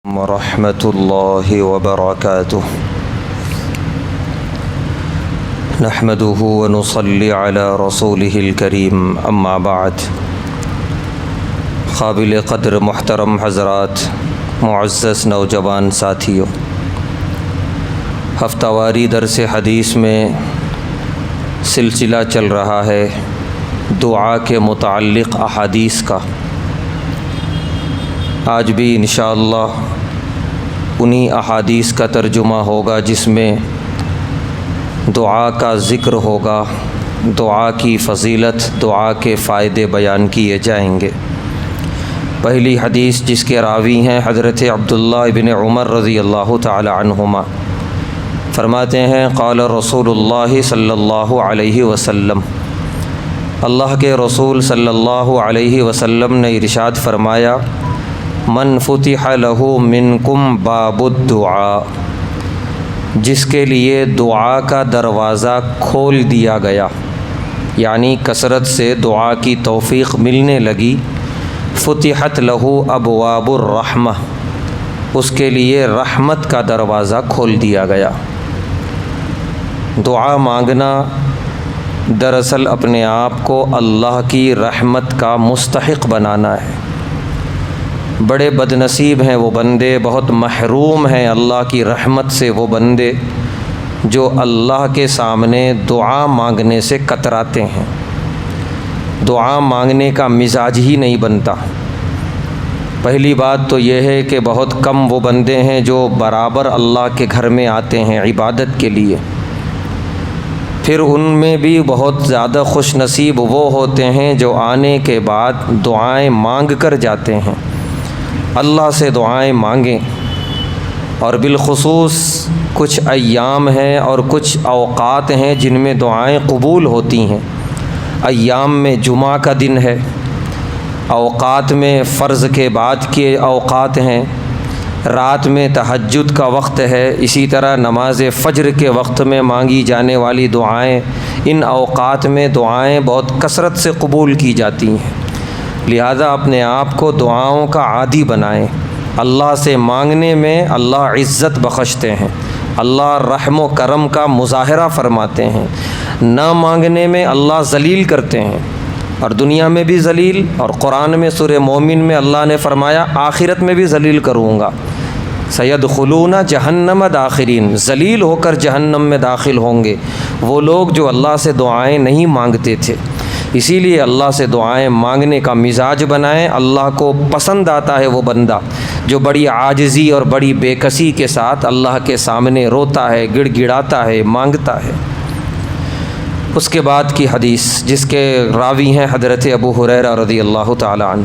ورحمۃ اللہ وبرکاتہ نحمده ونصلی علی رسولہ الکریم اما بعد۔ قابل قدر محترم حضرات، معزز نوجوان ساتھیوں، ہفتہ واری درس حدیث میں سلسلہ چل رہا ہے دعا کے متعلق احادیث کا۔ آج بھی انشاءاللہ انہی احادیث کا ترجمہ ہوگا جس میں دعا کا ذکر ہوگا، دعا کی فضیلت، دعا کے فائدے بیان کیے جائیں گے۔ پہلی حدیث جس کے راوی ہیں حضرت عبداللہ ابن عمر رضی اللہ تعالی عنہما، فرماتے ہیں قال رسول اللہ صلی اللہ علیہ وسلم، اللہ کے رسول صلی اللہ علیہ وسلم نے ارشاد فرمایا، من فتح لہ منکم باب الدعاء، جس کے لیے دعا کا دروازہ کھول دیا گیا، یعنی کثرت سے دعا کی توفیق ملنے لگی، فتحت لہ ابواب الرحمہ، اس کے لیے رحمت کا دروازہ کھول دیا گیا۔ دعا مانگنا دراصل اپنے آپ کو اللہ کی رحمت کا مستحق بنانا ہے۔ بڑے بد نصیب ہیں وہ بندے، بہت محروم ہیں اللہ کی رحمت سے وہ بندے جو اللہ کے سامنے دعا مانگنے سے کتراتے ہیں، دعا مانگنے کا مزاج ہی نہیں بنتا۔ پہلی بات تو یہ ہے کہ بہت کم وہ بندے ہیں جو برابر اللہ کے گھر میں آتے ہیں عبادت کے لیے، پھر ان میں بھی بہت زیادہ خوش نصیب وہ ہوتے ہیں جو آنے کے بعد دعائیں مانگ کر جاتے ہیں۔ اللہ سے دعائیں مانگیں، اور بالخصوص کچھ ایام ہیں اور کچھ اوقات ہیں جن میں دعائیں قبول ہوتی ہیں۔ ایام میں جمعہ کا دن ہے، اوقات میں فرض کے بعد کے اوقات ہیں، رات میں تہجد کا وقت ہے، اسی طرح نماز فجر کے وقت میں مانگی جانے والی دعائیں، ان اوقات میں دعائیں بہت کثرت سے قبول کی جاتی ہیں۔ لہذا اپنے آپ کو دعاؤں کا عادی بنائیں۔ اللہ سے مانگنے میں اللہ عزت بخشتے ہیں، اللہ رحم و کرم کا مظاہرہ فرماتے ہیں، نہ مانگنے میں اللہ ذلیل کرتے ہیں، اور دنیا میں بھی ذلیل، اور قرآن میں سورہ مومن میں اللہ نے فرمایا آخرت میں بھی ذلیل کروں گا۔ سیدخلون جہنم داخرین، ذلیل ہو کر جہنم میں داخل ہوں گے وہ لوگ جو اللہ سے دعائیں نہیں مانگتے تھے۔ اسی لیے اللہ سے دعائیں مانگنے کا مزاج بنائیں۔ اللہ کو پسند آتا ہے وہ بندہ جو بڑی عاجزی اور بڑی بے کسی کے ساتھ اللہ کے سامنے روتا ہے، گڑ گڑاتا ہے، مانگتا ہے۔ اس کے بعد کی حدیث جس کے راوی ہیں حضرت ابو ہریرہ رضی اللہ تعالی عنہ،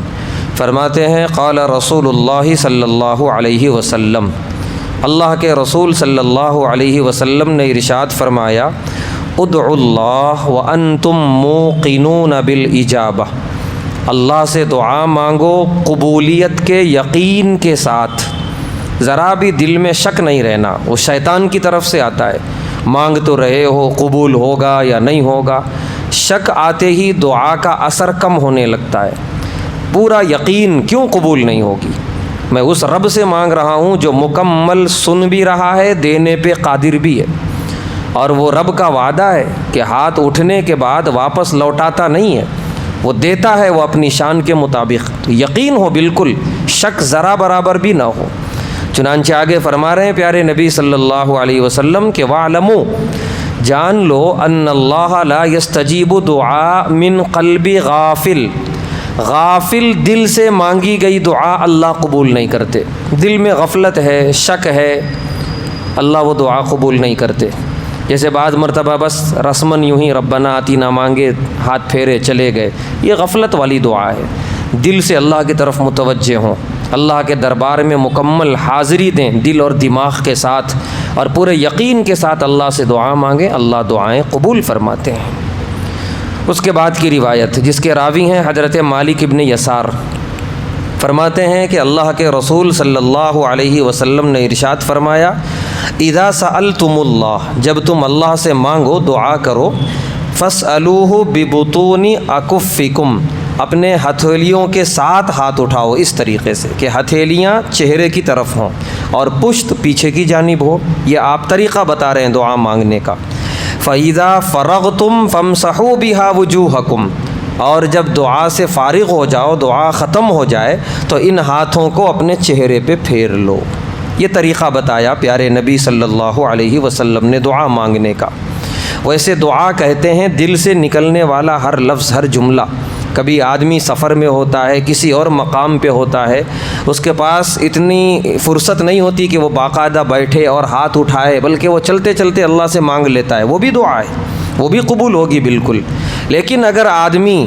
فرماتے ہیں قال رسول اللہ صلی اللہ علیہ وسلم، اللہ کے رسول صلی اللہ علیہ وسلم نے ارشاد فرمایا، ادعوا اللہ وانتم موقنون بالاجابہ، اللہ سے دعا مانگو قبولیت کے یقین کے ساتھ، ذرا بھی دل میں شک نہیں رہنا۔ وہ شیطان کی طرف سے آتا ہے، مانگ تو رہے ہو قبول ہوگا یا نہیں ہوگا، شک آتے ہی دعا کا اثر کم ہونے لگتا ہے۔ پورا یقین کیوں قبول نہیں ہوگی؟ میں اس رب سے مانگ رہا ہوں جو مکمل سن بھی رہا ہے، دینے پہ قادر بھی ہے، اور وہ رب کا وعدہ ہے کہ ہاتھ اٹھنے کے بعد واپس لوٹاتا نہیں ہے، وہ دیتا ہے وہ اپنی شان کے مطابق۔ تو یقین ہو بالکل، شک ذرا برابر بھی نہ ہو۔ چنانچہ آگے فرما رہے ہیں پیارے نبی صلی اللہ علیہ وسلم کہ وَاعْلَمُوا، جان لو ان اللہ لا یستجیب دعاء من قلب غافل، غافل دل سے مانگی گئی دعا اللہ قبول نہیں کرتے۔ دل میں غفلت ہے، شک ہے، اللہ وہ دعا قبول نہیں کرتے۔ جیسے بعض مرتبہ بس رسماً یوں ہی ربنا آتینا مانگے، ہاتھ پھیرے چلے گئے، یہ غفلت والی دعا ہے۔ دل سے اللہ کی طرف متوجہ ہوں، اللہ کے دربار میں مکمل حاضری دیں، دل اور دماغ کے ساتھ، اور پورے یقین کے ساتھ اللہ سے دعا مانگیں، اللہ دعائیں قبول فرماتے ہیں۔ اس کے بعد کی روایت جس کے راوی ہیں حضرت مالک ابن یسار، فرماتے ہیں کہ اللہ کے رسول صلی اللہ علیہ وسلم نے ارشاد فرمایا، اذا سألتم اللہ، جب تم اللہ سے مانگو، دعا کرو، فاسألوہ ببطون اکفکم، اپنے ہتھیلیوں کے ساتھ ہاتھ اٹھاؤ اس طریقے سے کہ ہتھیلیاں چہرے کی طرف ہوں اور پشت پیچھے کی جانب ہو. یہ آپ طریقہ بتا رہے ہیں دعا مانگنے کا. فَإِذَا فَرَغْتُمْ فَامْسَحُوا بِهَا وُجُوهَكُمْ، اور جب دعا سے فارغ ہو جاؤ، دعا ختم ہو جائے تو ان ہاتھوں کو اپنے چہرے پہ پھیر لو. یہ طریقہ بتایا پیارے نبی صلی اللہ علیہ وسلم نے دعا مانگنے کا. ویسے دعا کہتے ہیں دل سے نکلنے والا ہر لفظ، ہر جملہ. کبھی آدمی سفر میں ہوتا ہے، کسی اور مقام پہ ہوتا ہے، اس کے پاس اتنی فرصت نہیں ہوتی کہ وہ باقاعدہ بیٹھے اور ہاتھ اٹھائے، بلکہ وہ چلتے چلتے اللہ سے مانگ لیتا ہے. وہ بھی دعا ہے، وہ بھی قبول ہوگی بالکل. لیکن اگر آدمی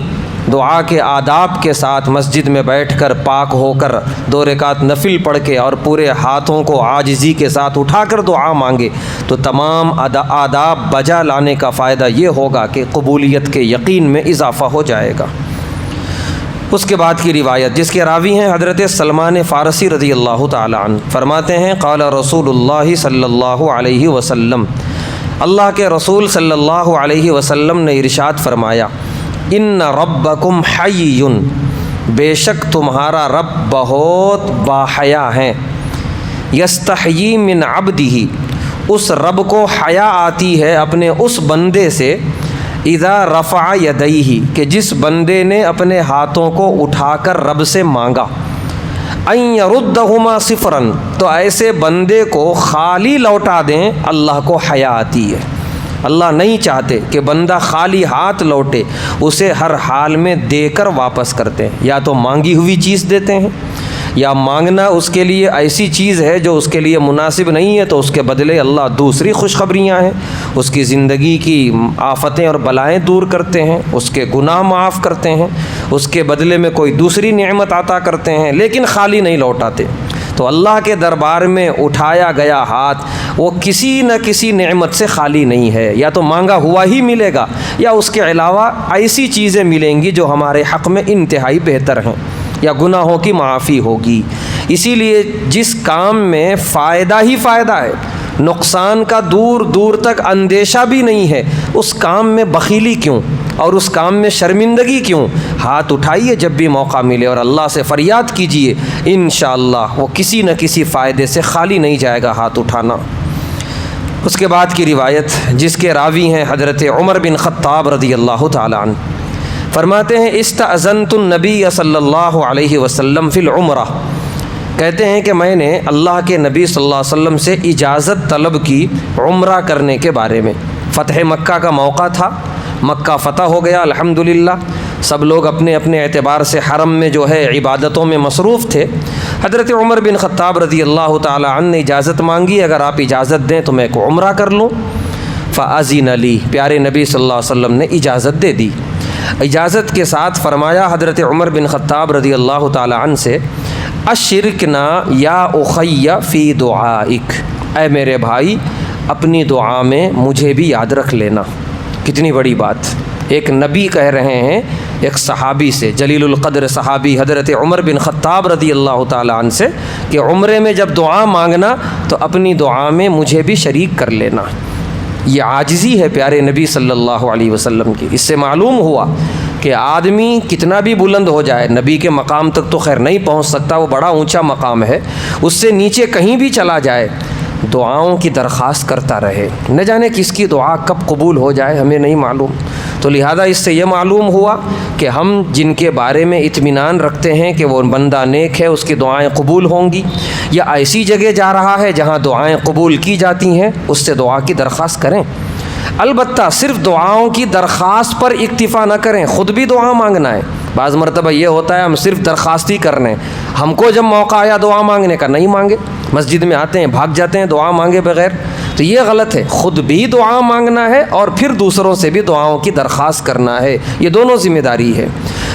دعا کے آداب کے ساتھ مسجد میں بیٹھ کر پاک ہو کر 2 رکعت نفل پڑھ کے اور پورے ہاتھوں کو عاجزی کے ساتھ اٹھا کر دعا مانگے تو تمام آداب بجا لانے کا فائدہ یہ ہوگا کہ قبولیت کے یقین میں اضافہ ہو جائے گا. اس کے بعد کی روایت جس کے راوی ہیں حضرت سلمان فارسی رضی اللہ تعالی عنہ، فرماتے ہیں قال رسول اللہ صلی اللہ علیہ وسلم، اللہ کے رسول صلی اللہ علیہ وسلم نے ارشاد فرمایا، ان ربکم حی، بے شک تمہارا رب بہت باحیا ہیں. یستحیی من عبدہ، اس رب کو حیا آتی ہے اپنے اس بندے سے، اذا رفع یدیہ، کہ جس بندے نے اپنے ہاتھوں کو اٹھا کر رب سے مانگا، ان یردہما صفرا، تو ایسے بندے کو خالی لوٹا دیں. اللہ کو حیا آتی ہے. اللہ نہیں چاہتے کہ بندہ خالی ہاتھ لوٹے، اسے ہر حال میں دے کر واپس کرتے ہیں. یا تو مانگی ہوئی چیز دیتے ہیں، یا مانگنا اس کے لیے ایسی چیز ہے جو اس کے لیے مناسب نہیں ہے تو اس کے بدلے اللہ دوسری خوشخبریاں ہیں، اس کی زندگی کی آفتیں اور بلائیں دور کرتے ہیں، اس کے گناہ معاف کرتے ہیں، اس کے بدلے میں کوئی دوسری نعمت عطا کرتے ہیں، لیکن خالی نہیں لوٹاتے. تو اللہ کے دربار میں اٹھایا گیا ہاتھ وہ کسی نہ کسی نعمت سے خالی نہیں ہے. یا تو مانگا ہوا ہی ملے گا، یا اس کے علاوہ ایسی چیزیں ملیں گی جو ہمارے حق میں انتہائی بہتر ہیں، یا گناہوں کی معافی ہوگی. اسی لیے جس کام میں فائدہ ہی فائدہ ہے، نقصان کا دور دور تک اندیشہ بھی نہیں ہے، اس کام میں بخیلی کیوں اور اس کام میں شرمندگی کیوں؟ ہاتھ اٹھائیے جب بھی موقع ملے اور اللہ سے فریاد کیجئے، انشاءاللہ وہ کسی نہ کسی فائدے سے خالی نہیں جائے گا ہاتھ اٹھانا. اس کے بعد کی روایت جس کے راوی ہیں حضرت عمر بن خطاب رضی اللہ تعالی عنہ، فرماتے ہیں استأذنت النبی صلی اللہ علیہ وسلم فی العمرہ، کہتے ہیں کہ میں نے اللہ کے نبی صلی اللہ علیہ وسلم سے اجازت طلب کی عمرہ کرنے کے بارے میں. فتح مکہ کا موقع تھا، مکہ فتح ہو گیا الحمدللہ، سب لوگ اپنے اپنے اعتبار سے حرم میں جو ہے عبادتوں میں مصروف تھے. حضرت عمر بن خطاب رضی اللہ تعالی عنہ نے اجازت مانگی، اگر آپ اجازت دیں تو میں کو عمرہ کر لوں. فأذن لی، پیارے نبی صلی اللہ علیہ وسلم نے اجازت دے دی. اجازت کے ساتھ فرمایا حضرت عمر بن خطاب رضی اللہ تعالی عنہ سے، اشرکنا یا اخی فی دعائک، اے میرے بھائی اپنی دعا میں مجھے بھی یاد رکھ لینا. کتنی بڑی بات، ایک نبی کہہ رہے ہیں ایک صحابی سے، جلیل القدر صحابی حضرت عمر بن خطاب رضی اللہ تعالی عنہ سے، کہ عمرے میں جب دعا مانگنا تو اپنی دعا میں مجھے بھی شریک کر لینا. یہ عاجزی ہے پیارے نبی صلی اللہ علیہ وسلم کی. اس سے معلوم ہوا کہ آدمی کتنا بھی بلند ہو جائے، نبی کے مقام تک تو خیر نہیں پہنچ سکتا، وہ بڑا اونچا مقام ہے، اس سے نیچے کہیں بھی چلا جائے دعاؤں کی درخواست کرتا رہے. نہ جانے کس کی دعا کب قبول ہو جائے ہمیں نہیں معلوم. تو لہذا اس سے یہ معلوم ہوا کہ ہم جن کے بارے میں اطمینان رکھتے ہیں کہ وہ بندہ نیک ہے، اس کی دعائیں قبول ہوں گی، یا ایسی جگہ جا رہا ہے جہاں دعائیں قبول کی جاتی ہیں، اس سے دعا کی درخواست کریں. البتہ صرف دعاؤں کی درخواست پر اکتفا نہ کریں، خود بھی دعا مانگنا ہے. بعض مرتبہ یہ ہوتا ہے ہم صرف درخواست ہی کرنے، ہم کو جب موقع آیا دعا مانگنے کا نہیں مانگے، مسجد میں آتے ہیں بھاگ جاتے ہیں دعا مانگے بغیر. تو یہ غلط ہے. خود بھی دعا مانگنا ہے اور پھر دوسروں سے بھی دعاؤں کی درخواست کرنا ہے، یہ دونوں ذمہ داری ہے.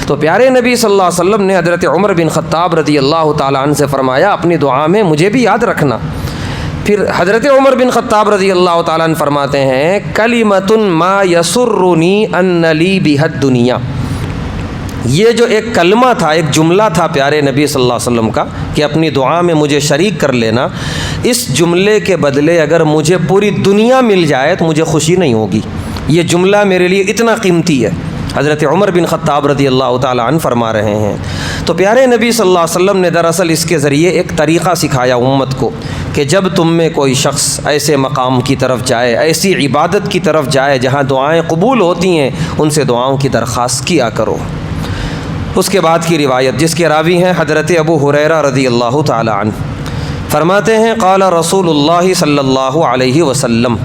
تو پیارے نبی صلی اللہ علیہ وسلم نے حضرت عمر بن خطاب رضی اللہ تعالی عنہ سے فرمایا اپنی دعا میں مجھے بھی یاد رکھنا. پھر حضرت عمر بن خطاب رضی اللہ تعالیٰ عنہ فرماتے ہیں کلمۃ ما یسرنی ان لی بها الدنیا، یہ جو ایک کلمہ تھا، ایک جملہ تھا پیارے نبی صلی اللہ علیہ وسلم کا کہ اپنی دعا میں مجھے شریک کر لینا، اس جملے کے بدلے اگر مجھے پوری دنیا مل جائے تو مجھے خوشی نہیں ہوگی. یہ جملہ میرے لیے اتنا قیمتی ہے. حضرت عمر بن خطاب رضی اللہ تعالیٰ عنہ فرما رہے ہیں۔ تو پیارے نبی صلی اللہ علیہ وسلم نے دراصل اس کے ذریعے ایک طریقہ سکھایا امت کو کہ جب تم میں کوئی شخص ایسے مقام کی طرف جائے، ایسی عبادت کی طرف جائے جہاں دعائیں قبول ہوتی ہیں، ان سے دعاؤں کی درخواست کیا کرو۔ اس کے بعد کی روایت جس کے راوی ہیں حضرت ابو ہریرہ رضی اللہ تعالیٰ عنہ، فرماتے ہیں قال رسول اللہ صلی اللہ علیہ وسلم،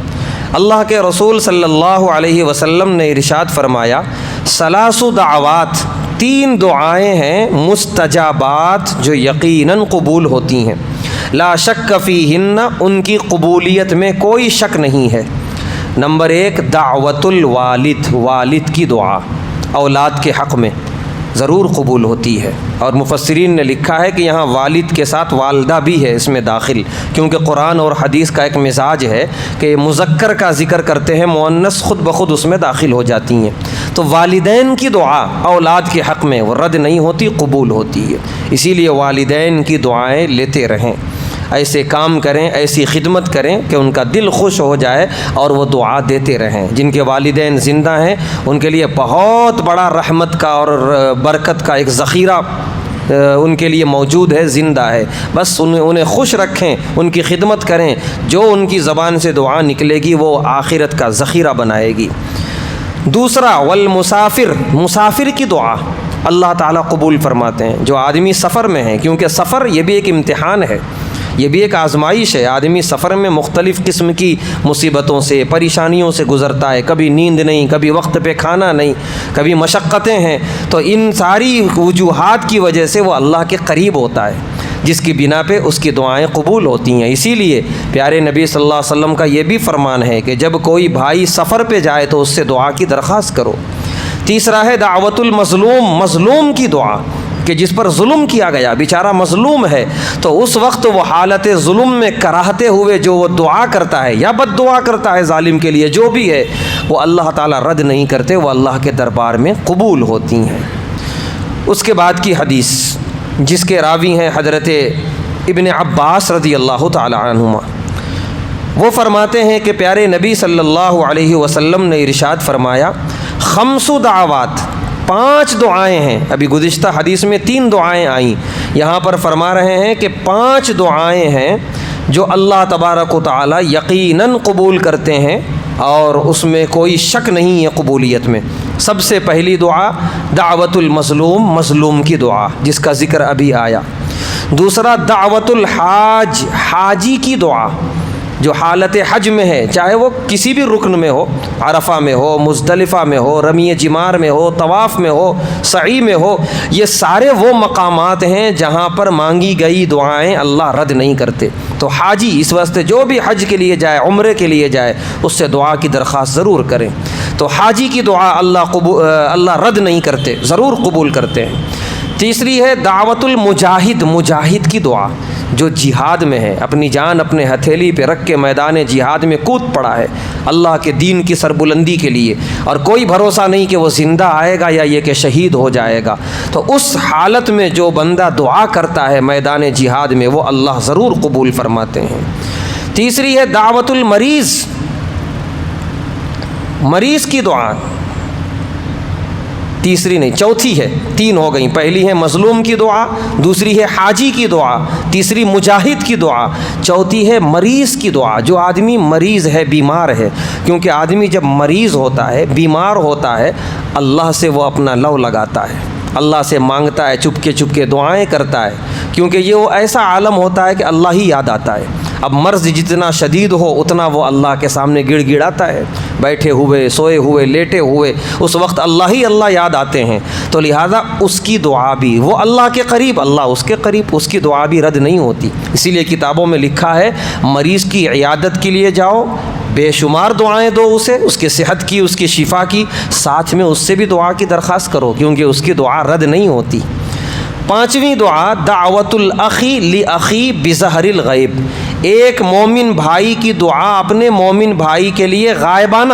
اللہ کے رسول صلی اللہ علیہ وسلم نے ارشاد فرمایا، ثلاث دعوات، 3 دعائیں ہیں مستجابات جو یقیناً قبول ہوتی ہیں، لا شک فیہن، ان کی قبولیت میں کوئی شک نہیں ہے۔ نمبر 1 دعوت الوالد، والد کی دعا اولاد کے حق میں ضرور قبول ہوتی ہے، اور مفسرین نے لکھا ہے کہ یہاں والد کے ساتھ والدہ بھی ہے اس میں داخل، کیونکہ قرآن اور حدیث کا ایک مزاج ہے کہ مذکر کا ذکر کرتے ہیں، مؤنث خود بخود اس میں داخل ہو جاتی ہیں۔ تو والدین کی دعا اولاد کے حق میں وہ رد نہیں ہوتی، قبول ہوتی ہے، اسی لیے والدین کی دعائیں لیتے رہیں، ایسے کام کریں، ایسی خدمت کریں کہ ان کا دل خوش ہو جائے اور وہ دعا دیتے رہیں۔ جن کے والدین زندہ ہیں ان کے لیے بہت بڑا رحمت کا اور برکت کا ایک ذخیرہ ان کے لیے موجود ہے، زندہ ہے، بس انہیں خوش رکھیں، ان کی خدمت کریں، جو ان کی زبان سے دعا نکلے گی وہ آخرت کا ذخیرہ بنائے گی۔ دوسرا والمسافر، مسافر کی دعا اللہ تعالیٰ قبول فرماتے ہیں، جو آدمی سفر میں ہے، کیونکہ سفر یہ بھی ایک امتحان ہے، یہ بھی ایک آزمائش ہے۔ آدمی سفر میں مختلف قسم کی مصیبتوں سے، پریشانیوں سے گزرتا ہے، کبھی نیند نہیں، کبھی وقت پہ کھانا نہیں، کبھی مشقتیں ہیں، تو ان ساری وجوہات کی وجہ سے وہ اللہ کے قریب ہوتا ہے، جس کی بنا پہ اس کی دعائیں قبول ہوتی ہیں۔ اسی لیے پیارے نبی صلی اللہ علیہ وسلم کا یہ بھی فرمان ہے کہ جب کوئی بھائی سفر پہ جائے تو اس سے دعا کی درخواست کرو۔ تیسرا ہے دعوت المظلوم، مظلوم کی دعا، کہ جس پر ظلم کیا گیا، بیچارہ مظلوم ہے، تو اس وقت وہ حالت ظلم میں کراہتے ہوئے جو وہ دعا کرتا ہے یا بد دعا کرتا ہے ظالم کے لیے، جو بھی ہے وہ اللہ تعالیٰ رد نہیں کرتے، وہ اللہ کے دربار میں قبول ہوتی ہیں۔ اس کے بعد کی حدیث جس کے راوی ہیں حضرت ابن عباس رضی اللہ تعالیٰ عنہما، وہ فرماتے ہیں کہ پیارے نبی صلی اللہ علیہ وسلم نے ارشاد فرمایا، 5 دعوات، 5 دعائیں ہیں۔ ابھی گزشتہ حدیث میں 3 دعائیں آئیں، یہاں پر فرما رہے ہیں کہ 5 دعائیں ہیں جو اللہ تبارک و تعالی یقیناً قبول کرتے ہیں اور اس میں کوئی شک نہیں ہے قبولیت میں۔ سب سے پہلی دعا دعوت المظلوم، مظلوم کی دعا جس کا ذکر ابھی آیا۔ دوسرا دعوت الحاج، حاجی کی دعا جو حالت حج میں ہے، چاہے وہ کسی بھی رکن میں ہو، عرفہ میں ہو، مزدلفہ میں ہو، رمی جمار میں ہو، طواف میں ہو، سعی میں ہو، یہ سارے وہ مقامات ہیں جہاں پر مانگی گئی دعائیں اللہ رد نہیں کرتے۔ تو حاجی اس واسطے جو بھی حج کے لیے جائے، عمرے کے لیے جائے، اس سے دعا کی درخواست ضرور کریں۔ تو حاجی کی دعا اللہ رد نہیں کرتے، ضرور قبول کرتے ہیں۔ تیسری ہے دعوت المجاہد، مجاہد کی دعا جو جہاد میں ہے، اپنی جان اپنے ہتھیلی پہ رکھ کے میدان جہاد میں کود پڑا ہے اللہ کے دین کی سربلندی کے لیے، اور کوئی بھروسہ نہیں کہ وہ زندہ آئے گا یا یہ کہ شہید ہو جائے گا۔ تو اس حالت میں جو بندہ دعا کرتا ہے میدان جہاد میں، وہ اللہ ضرور قبول فرماتے ہیں۔ تیسری ہے دعوت المریض، مریض کی دعا، تیسری نہیں چوتھی ہے، 3 ہو گئیں، پہلی ہے مظلوم کی دعا، دوسری ہے حاجی کی دعا، تیسری مجاہد کی دعا، چوتھی ہے مریض کی دعا۔ جو آدمی مریض ہے، بیمار ہے، کیونکہ آدمی جب مریض ہوتا ہے، بیمار ہوتا ہے، اللہ سے وہ اپنا لو لگاتا ہے، اللہ سے مانگتا ہے، چپ کے دعائیں کرتا ہے، کیونکہ یہ وہ ایسا عالم ہوتا ہے کہ اللہ ہی یاد آتا ہے۔ اب مرض جتنا شدید ہو اتنا وہ اللہ کے سامنے گڑ گڑاتا ہے، بیٹھے ہوئے، سوئے ہوئے، لیٹے ہوئے، اس وقت اللہ ہی اللہ یاد آتے ہیں۔ تو لہٰذا اس کی دعا بھی، وہ اللہ کے قریب، اللہ اس کے قریب، اس کی دعا بھی رد نہیں ہوتی۔ اسی لیے کتابوں میں لکھا ہے مریض کی عیادت کے لیے جاؤ، بے شمار دعائیں دو اسے، اس کے صحت کی، اس کی شفا کی، ساتھ میں اس سے بھی دعا کی درخواست کرو، کیونکہ اس کی دعا رد نہیں ہوتی۔ 5ویں دعا دعوت الاخی لاخی بظہر الغیب، ایک مومن بھائی کی دعا اپنے مومن بھائی کے لیے غائبانہ۔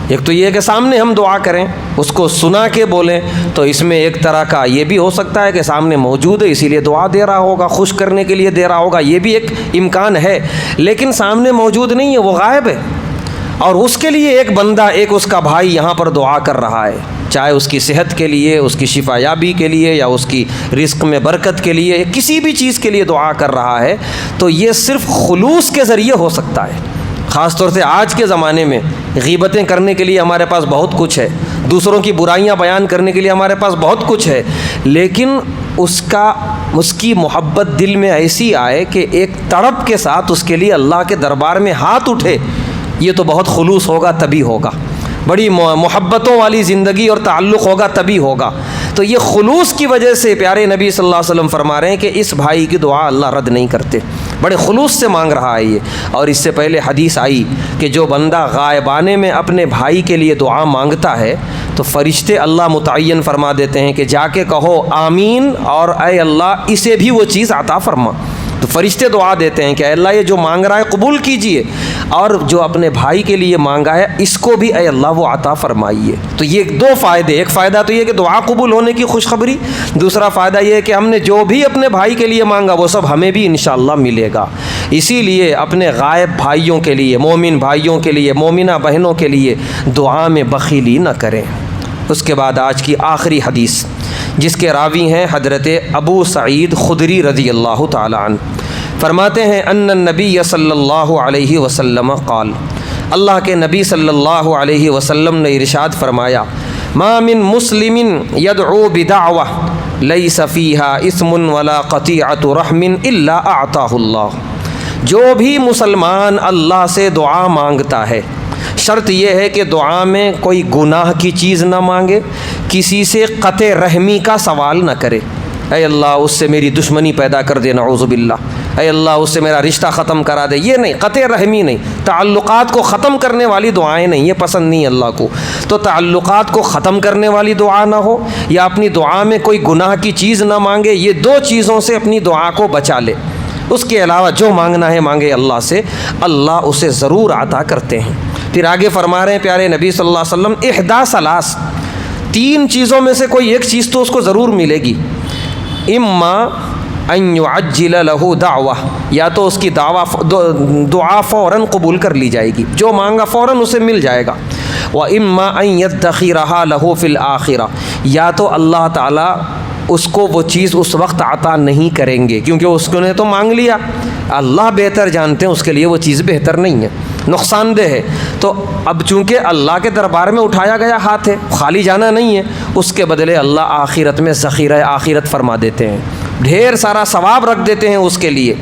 ایک تو یہ کہ سامنے ہم دعا کریں، اس کو سنا کے بولیں، تو اس میں ایک طرح کا یہ بھی ہو سکتا ہے کہ سامنے موجود ہے اسی لیے دعا دے رہا ہوگا، خوش کرنے کے لیے دے رہا ہوگا، یہ بھی ایک امکان ہے۔ لیکن سامنے موجود نہیں ہے، وہ غائب ہے، اور اس کے لیے ایک بندہ، ایک اس کا بھائی یہاں پر دعا کر رہا ہے، چاہے اس کی صحت کے لیے، اس کی شفا یابی کے لیے، یا اس کی رزق میں برکت کے لیے، کسی بھی چیز کے لیے دعا کر رہا ہے، تو یہ صرف خلوص کے ذریعے ہو سکتا ہے۔ خاص طور سے آج کے زمانے میں غیبتیں کرنے کے لیے ہمارے پاس بہت کچھ ہے، دوسروں کی برائیاں بیان کرنے کے لیے ہمارے پاس بہت کچھ ہے، لیکن اس کی محبت دل میں ایسی آئے کہ ایک تڑپ کے ساتھ اس کے لیے اللہ کے دربار میں ہاتھ اٹھے، یہ تو بہت خلوص ہوگا، تبھی ہوگا، بڑی محبتوں والی زندگی اور تعلق ہوگا، تبھی ہوگا۔ تو یہ خلوص کی وجہ سے پیارے نبی صلی اللہ علیہ وسلم فرما رہے ہیں کہ اس بھائی کی دعا اللہ رد نہیں کرتے، بڑے خلوص سے مانگ رہا ہے یہ۔ اور اس سے پہلے حدیث آئی کہ جو بندہ غائبانے میں اپنے بھائی کے لیے دعا مانگتا ہے تو فرشتے اللہ متعین فرما دیتے ہیں کہ جا کے کہو آمین، اور اے اللہ اسے بھی وہ چیز عطا فرما۔ تو فرشتے دعا دیتے ہیں کہ اے اللہ یہ جو مانگ رہا ہے قبول کیجئے، اور جو اپنے بھائی کے لیے مانگا ہے اس کو بھی اے اللہ وہ عطا فرمائیے۔ تو یہ دو فائدے، ایک فائدہ تو یہ کہ دعا قبول ہونے کی خوشخبری، دوسرا فائدہ یہ ہے کہ ہم نے جو بھی اپنے بھائی کے لیے مانگا وہ سب ہمیں بھی انشاءاللہ ملے گا۔ اسی لیے اپنے غائب بھائیوں کے لیے، مومن بھائیوں کے لیے، مومنہ بہنوں کے لیے دعا میں بخیلی نہ کریں۔ اس کے بعد آج کی آخری حدیث، جس کے راوی ہیں حضرت ابو سعید خدری رضی اللہ تعالی عنہ، فرماتے ہیں ان النبی صلی اللہ علیہ وسلم قال، اللہ کے نبی صلی اللہ علیہ وسلم نے ارشاد فرمایا، ما من مسلم یدعو بدعوہ لیس فیہا اسم ولا قطیعۃ رحم الا اعطاہ اللہ۔ جو بھی مسلمان اللہ سے دعا مانگتا ہے، شرط یہ ہے کہ دعا میں کوئی گناہ کی چیز نہ مانگے، کسی سے قطع رحمی کا سوال نہ کرے، اے اللہ اس سے میری دشمنی پیدا کر دے نعوذ باللہ، اے اللہ اس سے میرا رشتہ ختم کرا دے، یہ نہیں، قطع رحمی نہیں، تعلقات کو ختم کرنے والی دعائیں نہیں، یہ پسند نہیں اللہ کو۔ تو تعلقات کو ختم کرنے والی دعا نہ ہو، یا اپنی دعا میں کوئی گناہ کی چیز نہ مانگے، یہ دو چیزوں سے اپنی دعا کو بچا لے۔ اس کے علاوہ جو مانگنا ہے مانگے اللہ سے، اللہ اسے ضرور عطا کرتے ہیں۔ پھر آگے فرما رہے ہیں پیارے نبی صلی اللہ علیہ وسلم، احدی ثلاث، تین چیزوں میں سے کوئی ایک چیز تو اس کو ضرور ملے گی، اما ان یعجل لہ دعوہ، یا تو اس کی دعا فوراً قبول کر لی جائے گی، جو مانگا فوراً اسے مل جائے گا، واما ان یدخرھا لہ فی الآخرہ، یا تو اللہ تعالیٰ اس کو وہ چیز اس وقت عطا نہیں کریں گے، کیونکہ اس نے تو مانگ لیا، اللہ بہتر جانتے ہیں اس کے لیے وہ چیز بہتر نہیں ہے، نقصان دہ ہے۔ تو اب چونکہ اللہ کے دربار میں اٹھایا گیا ہاتھ ہے، خالی جانا نہیں ہے، اس کے بدلے اللہ آخرت میں ذخیرہ آخرت فرما دیتے ہیں، ڈھیر سارا ثواب رکھ دیتے ہیں اس کے لیے۔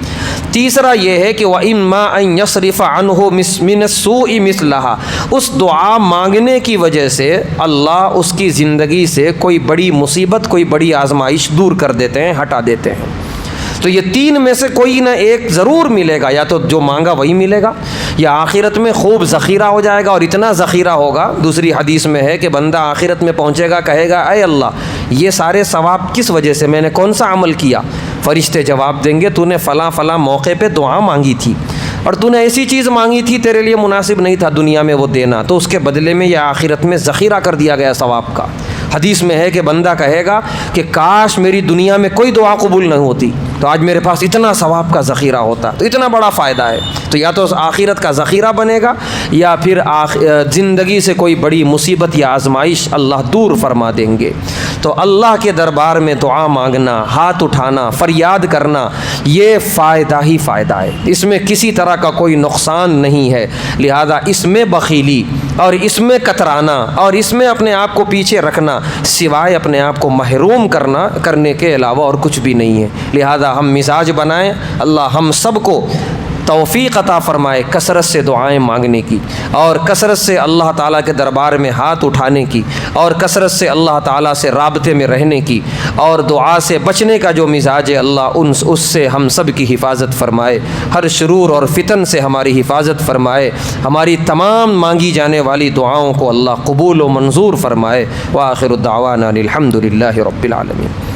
تیسرا یہ ہے کہ وَإِمَّا أَن يَصْرِفَ عَنْهُ مِنَ السُّوءِ مِثْلَهَا، اس دعا مانگنے کی وجہ سے اللہ اس کی زندگی سے کوئی بڑی مصیبت، کوئی بڑی آزمائش دور کر دیتے ہیں، ہٹا دیتے ہیں۔ تو یہ تین میں سے کوئی نہ ایک ضرور ملے گا، یا تو جو مانگا وہی ملے گا، یا آخرت میں خوب ذخیرہ ہو جائے گا، اور اتنا ذخیرہ ہوگا، دوسری حدیث میں ہے کہ بندہ آخرت میں پہنچے گا، کہے گا اے اللہ یہ سارے ثواب کس وجہ سے، میں نے کون سا عمل کیا؟ فرشتے جواب دیں گے تو نے فلاں فلاں موقع پہ دعا مانگی تھی، اور تو نے ایسی چیز مانگی تھی تیرے لیے مناسب نہیں تھا دنیا میں وہ دینا، تو اس کے بدلے میں یہ آخرت میں ذخیرہ کر دیا گیا ثواب کا۔ حدیث میں ہے کہ بندہ کہے گا کہ کاش میری دنیا میں کوئی دعا قبول نہ ہوتی، تو آج میرے پاس اتنا ثواب کا ذخیرہ ہوتا، تو اتنا بڑا فائدہ ہے۔ تو یا تو آخرت کا ذخیرہ بنے گا، یا پھر زندگی سے کوئی بڑی مصیبت یا آزمائش اللہ دور فرما دیں گے۔ تو اللہ کے دربار میں دعا مانگنا، ہاتھ اٹھانا، فریاد کرنا، یہ فائدہ ہی فائدہ ہے، اس میں کسی طرح کا کوئی نقصان نہیں ہے۔ لہذا اس میں بخیلی اور اس میں کترانا اور اس میں اپنے آپ کو پیچھے رکھنا سوائے اپنے آپ کو محروم کرنے کے علاوہ اور کچھ بھی نہیں ہے۔ لہذا ہم مزاج بنائیں، اللہ ہم سب کو توفیق عطا فرمائے کثرت سے دعائیں مانگنے کی، اور کثرت سے اللہ تعالیٰ کے دربار میں ہاتھ اٹھانے کی، اور کثرت سے اللہ تعالیٰ سے رابطے میں رہنے کی، اور دعا سے بچنے کا جو مزاج ہے اللہ اس سے ہم سب کی حفاظت فرمائے، ہر شرور اور فتن سے ہماری حفاظت فرمائے، ہماری تمام مانگی جانے والی دعاؤں کو اللہ قبول و منظور فرمائے۔ وآخر الدعوانا الحمد للہ رب العالمین۔